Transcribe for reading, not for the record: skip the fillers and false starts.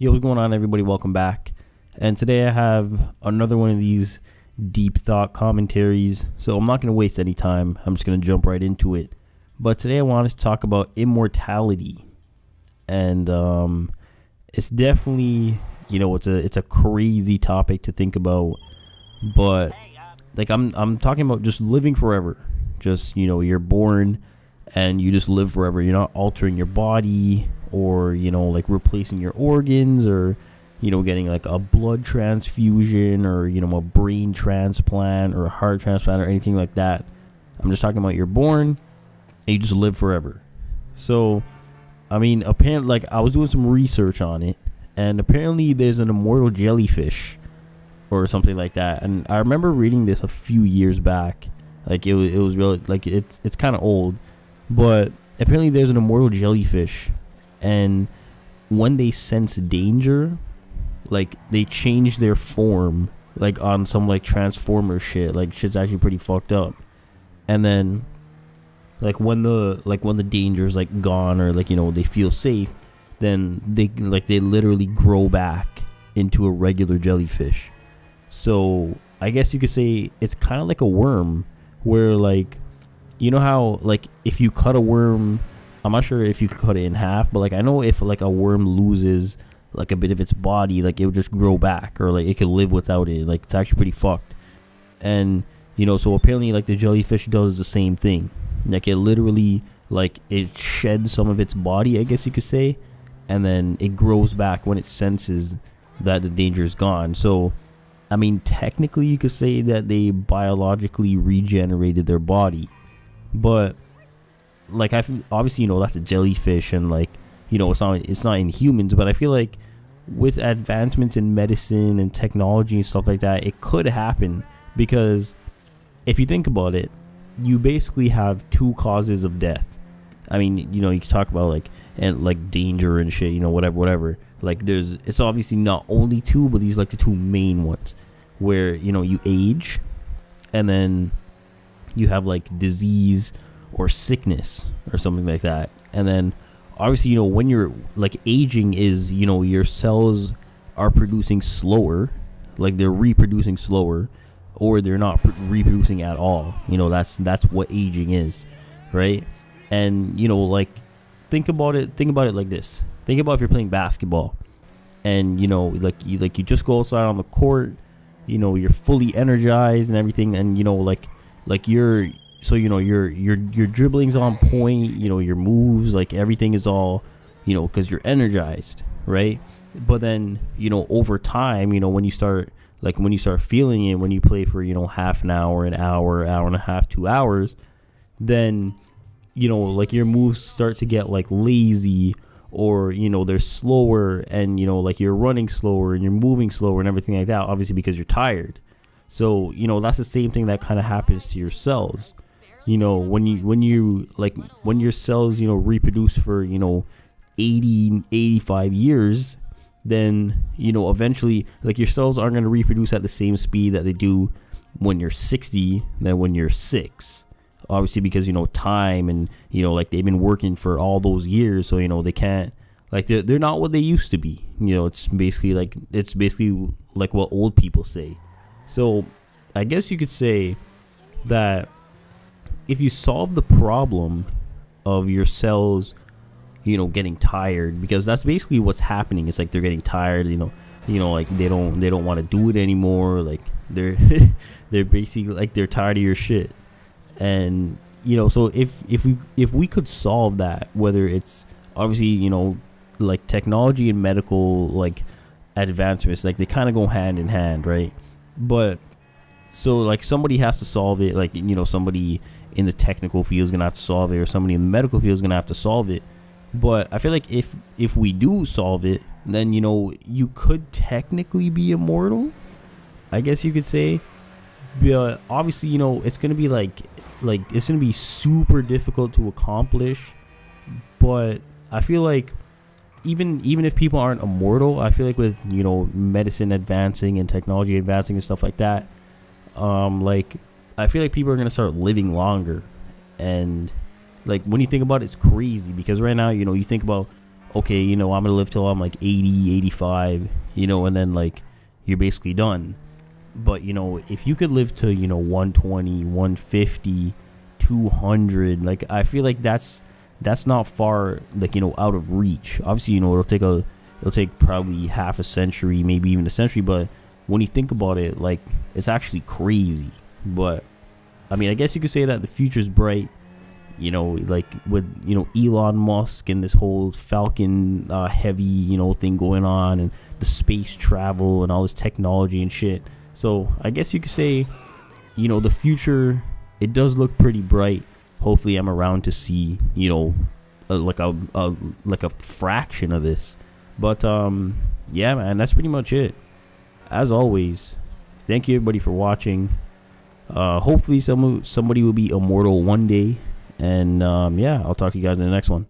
Yo, what's going on, everybody? Welcome back. And today I have another one of these deep thought commentaries. So I'm not going to waste any time. I'm just going to jump right into it. But today I wanted to talk about immortality. And it's definitely, it's a crazy topic to think about. But like I'm talking about just living forever. Just, you're born and you just live forever. You're not altering your body or, like replacing your organs or, getting like a blood transfusion or, a brain transplant or a heart transplant or anything like that. I'm just talking about you're born and you just live forever. So, apparently, like I was doing some research on it, and apparently there's an immortal jellyfish or something like that. And I remember reading this a few years back. Like it was really like it's kind of old, but apparently there's an immortal jellyfish, and when they sense danger, like they change their form, like on some like transformer shit. Like shit's actually pretty fucked up. And then like when the danger's like gone or like they feel safe, then they literally grow back into a regular jellyfish. So I guess you could say it's kind of like a worm, where like how like if you cut a worm, I'm not sure if you could cut it in half, but like I know if like a worm loses like a bit of its body, like it would just grow back, or like it could live without it. Like it's actually pretty fucked. And so apparently like the jellyfish does the same thing. Like it literally like it sheds some of its body, I guess you could say, and then it grows back when it senses that the danger is gone. So technically you could say that they biologically regenerated their body, but like obviously that's a jellyfish, and like it's not in humans. But I feel like with advancements in medicine and technology and stuff like that, it could happen, because if you think about it, you basically have two causes of death. You can talk about like danger and shit, whatever. Like it's obviously not only two, but these like the two main ones, where you age, and then you have like disease or sickness or something like that. And then obviously when you're like aging is your cells are producing slower, like they're reproducing slower, or they're not reproducing at all. That's what aging is, right? And like think about it like this. Think about if you're playing basketball, and like you just go outside on the court, you're fully energized and everything, and your dribbling's on point, your moves, like everything is all because you're energized, right? But then over time, when you start feeling it, when you play for half an hour and a half, 2 hours, then like your moves start to get like lazy, or they're slower, and like you're running slower and you're moving slower and everything like that, obviously because you're tired. So that's the same thing that kind of happens to your cells. When your cells reproduce for 85 years, then eventually like your cells aren't going to reproduce at the same speed that they do when you're 60 than when you're 6, obviously, because time, and like they've been working for all those years, so they can't, like they're not what they used to be. It's basically like what old people say. So I guess you could say that if you solve the problem of your cells getting tired, because that's basically what's happening. It's like they're getting tired, like they don't want to do it anymore. Like they're basically like they're tired of your shit. And so if we could solve that, whether it's obviously like technology and medical like advancements, like they kind of go hand in hand, right? But so like somebody has to solve it, like somebody in the technical field is gonna have to solve it, or somebody in the medical field is gonna have to solve it. But I feel like if we do solve it, then you could technically be immortal, I guess you could say. But obviously it's gonna be like it's gonna be super difficult to accomplish. But I feel like even if people aren't immortal, I feel like with medicine advancing and technology advancing and stuff like that, like I feel like people are gonna start living longer. And like when you think about it, it's crazy, because right now you think about, okay, you know, I'm gonna live till I'm like 80, 85, you know, and then like you're basically done. But you know, if you could live to, you know, 120, 150, 200, like I feel like that's not far, like, you know, out of reach. Obviously, you know, it'll take probably half a century, maybe even a century, but when you think about it, like, it's actually crazy. But I mean, I guess you could say that the future's bright, you know, like with, you know, Elon Musk and this whole Falcon heavy, you know, thing going on, and the space travel and all this technology and shit. So I guess you could say, you know, the future, it does look pretty bright. Hopefully I'm around to see, you know, like a fraction of this. But yeah, man, that's pretty much it. As always, thank you everybody for watching. Hopefully somebody will be immortal one day. And yeah, I'll talk to you guys in the next one.